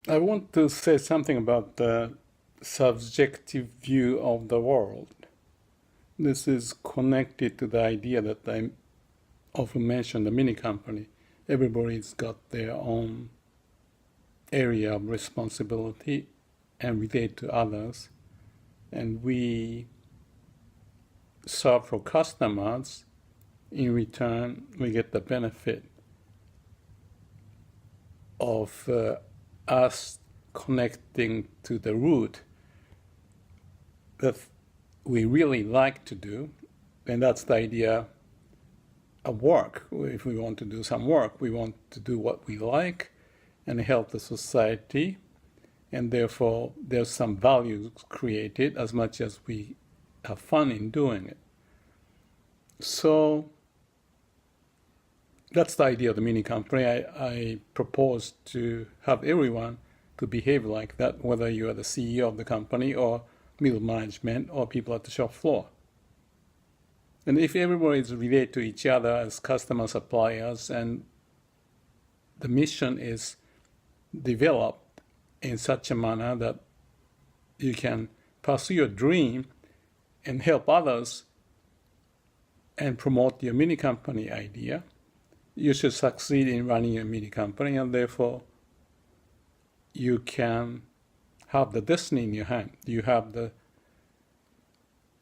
I want to say something about the subjective view of the world. This is connected to the idea that I often mention, the MiniCompany. Everybody's got their own area of responsibility and relate to others. And we serve for customers. In return, we get the benefit of us connecting to the root that we really like to do. And that's the idea of work. If we want to do some work, we want to do what we like and help the society. And therefore, there's some value created as much as we have fun in doing it. So that's the idea of the MiniCompany. I propose to have everyone to behave like that, whether you are the CEO of the company or middle management or people at the shop floor. And if everybody is related to each other as customer suppliers and the mission is developed in such a manner that you can pursue your dream and help others and promote your MiniCompany idea, you should succeed in running your MiniCompany, and therefore you can have the destiny in your hand. You have the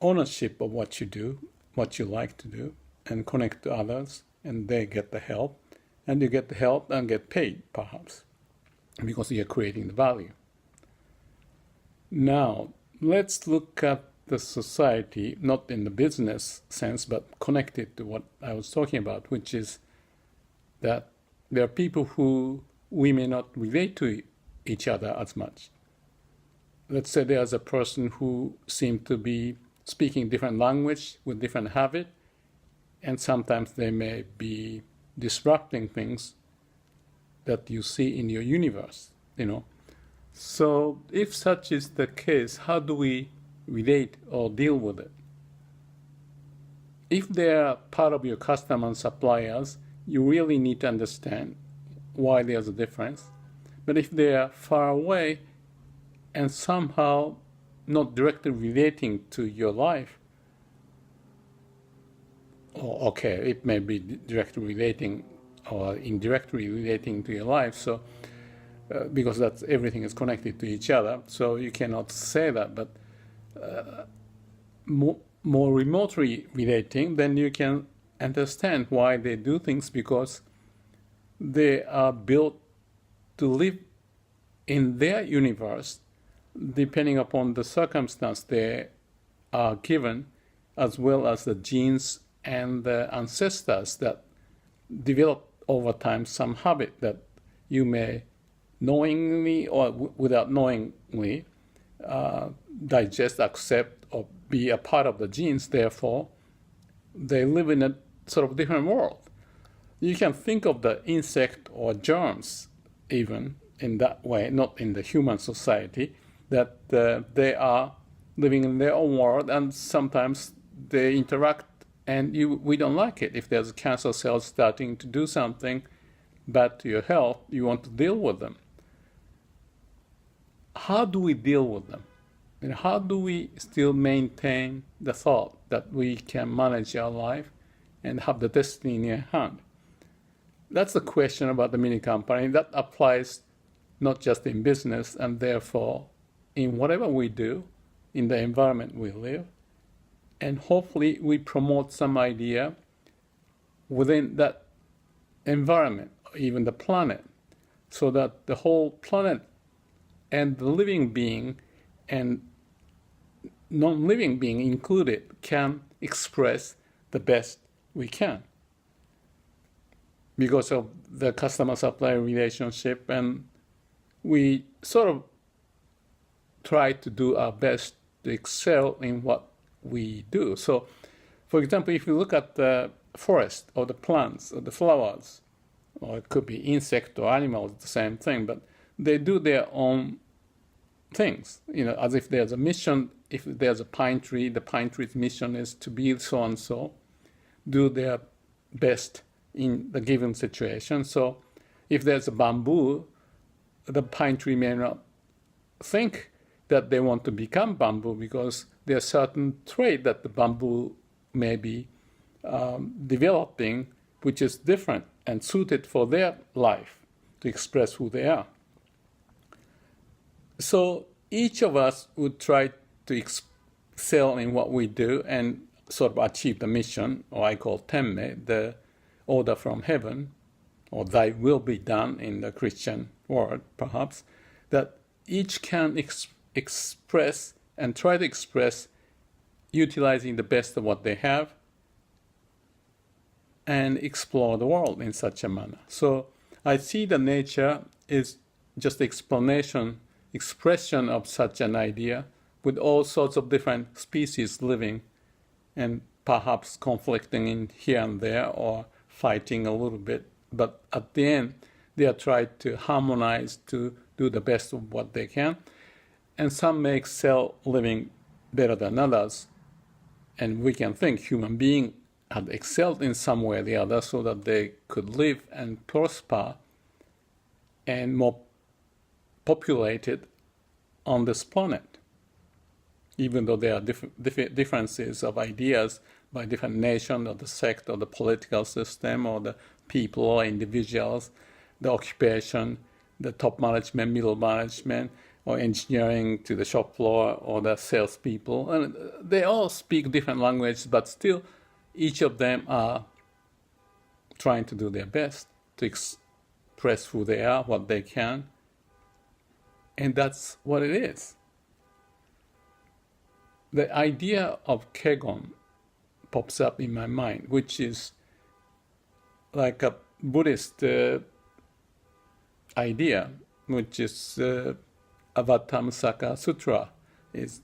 ownership of what you do, what you like to do, and connect to others, and they get the help, and you get the help and get paid, perhaps, because you're creating the value. Now, let's look at the society, not in the business sense, but connected to what I was talking about, which is that there are people who we may not relate to each other as much. Let's say there's a person who seems to be speaking different language with different habit, and sometimes they may be disrupting things that you see in your universe, So if such is the case, how do we relate or deal with it? If they are part of your customer and suppliers, you really need to understand why there's a difference. But if they are far away and somehow not directly relating to your life, or okay, it may be directly relating or indirectly relating to your life, so because that's everything is connected to each other, so you cannot say that, but more remotely relating, then you can understand why they do things, because they are built to live in their universe depending upon the circumstance they are given, as well as the genes and the ancestors that develop over time some habit that you may knowingly or without knowingly digest, accept, or be a part of the genes. Therefore, they live in a sort of different world. You can think of the insect or germs even in that way, not in the human society, that they are living in their own world, and sometimes they interact and we don't like it. If there's a cancer cell starting to do something bad to your health, you want to deal with them. How do we deal with them? And how do we still maintain the thought that we can manage our life and have the destiny in your hand? That's the question about the MiniCompany. That applies not just in business, and therefore in whatever we do, in the environment we live. And hopefully we promote some idea within that environment, even the planet, so that the whole planet and the living being and non-living being included can express the best we can because of the customer-supplier relationship, and we sort of try to do our best to excel in what we do. So, for example, if you look at the forest or the plants or the flowers, or it could be insect or animals, the same thing, but they do their own things, as if there's a mission. If there's a pine tree, the pine tree's mission is to be so and so, do their best in the given situation. So if there's a bamboo, the pine tree may not think that they want to become bamboo because there are certain traits that the bamboo may be developing, which is different and suited for their life to express who they are. So each of us would try to excel in what we do and sort of achieve the mission, or I call Ten-Mei, the order from heaven, or thy will be done in the Christian word, perhaps, that each can express and try to express utilizing the best of what they have and explore the world in such a manner. So I see the nature is just expression of such an idea with all sorts of different species living and perhaps conflicting in here and there or fighting a little bit. But at the end, they are trying to harmonize to do the best of what they can. And some may excel living better than others. And we can think human beings had excelled in some way or the other so that they could live and prosper and more populated on this planet. Even though there are differences of ideas by different nations or the sect or the political system or the people or individuals, the occupation, the top management, middle management, or engineering to the shop floor or the salespeople. And they all speak different languages, but still each of them are trying to do their best to express who they are, what they can. And that's what it is. The idea of Kegon pops up in my mind, which is like a Buddhist idea, which is Avatamsaka Sutra, is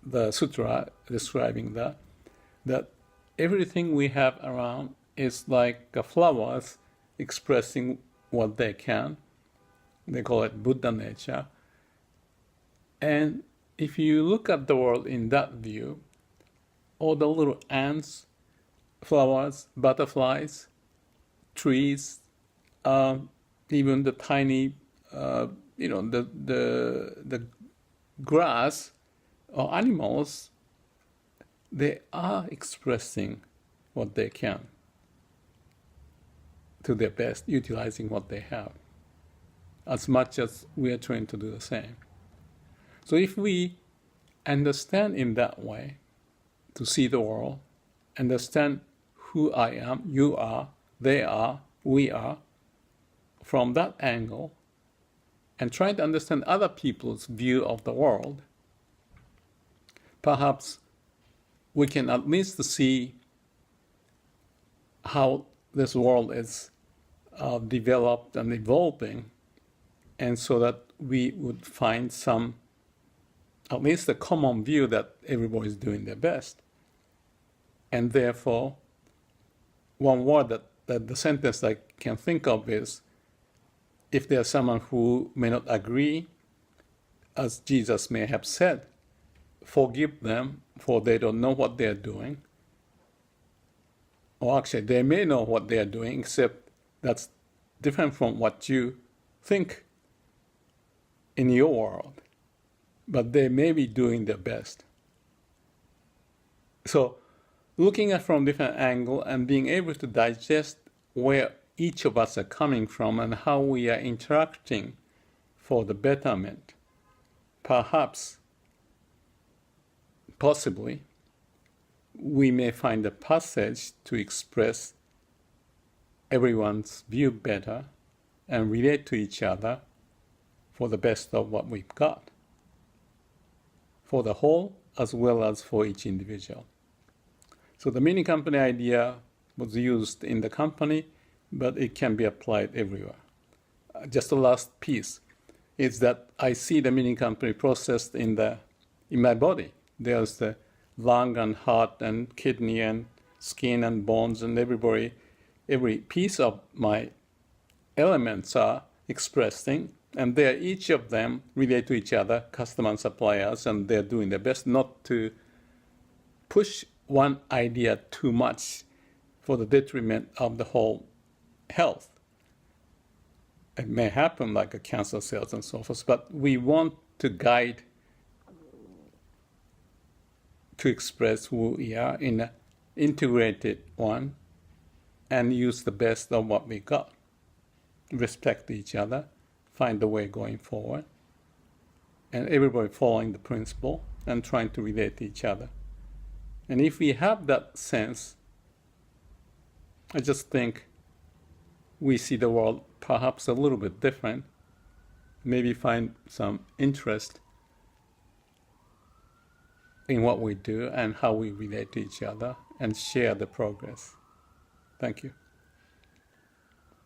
the sutra describing that everything we have around is like flowers expressing what they can. They call it Buddha nature. And if you look at the world in that view, all the little ants, flowers, butterflies, trees, even the tiny, the grass or animals, they are expressing what they can to their best, utilizing what they have, as much as we are trying to do the same. So if we understand in that way, to see the world, understand who I am, you are, they are, we are, from that angle, and try to understand other people's view of the world, perhaps we can at least see how this world is developed and evolving, and so that we would find some, at least a common view that everybody is doing their best. And therefore, one word that the sentence I can think of is, if there's someone who may not agree, as Jesus may have said, forgive them, for they don't know what they're doing. Or actually, they may know what they're doing, except that's different from what you think in your world. But they may be doing their best. So, looking at from different angle and being able to digest where each of us are coming from and how we are interacting for the betterment, perhaps, possibly, we may find a passage to express everyone's view better and relate to each other for the best of what we've got, for the whole as well as for each individual. So the MiniCompany idea was used in the company, but it can be applied everywhere. Just the last piece is that I see the MiniCompany processed in my body. There's the lung and heart and kidney and skin and bones, and every piece of my elements are expressing, and each of them relate to each other, customer and suppliers, and they're doing their best not to push one idea too much for the detriment of the whole health. it may happen like a cancer cells and so forth, but we want to guide to express who we are in an integrated one and use the best of what we got. Respect each other, find the way going forward, and everybody following the principle and trying to relate to each other. And if we have that sense, I just think we see the world perhaps a little bit different, maybe find some interest in what we do and how we relate to each other and share the progress. Thank you.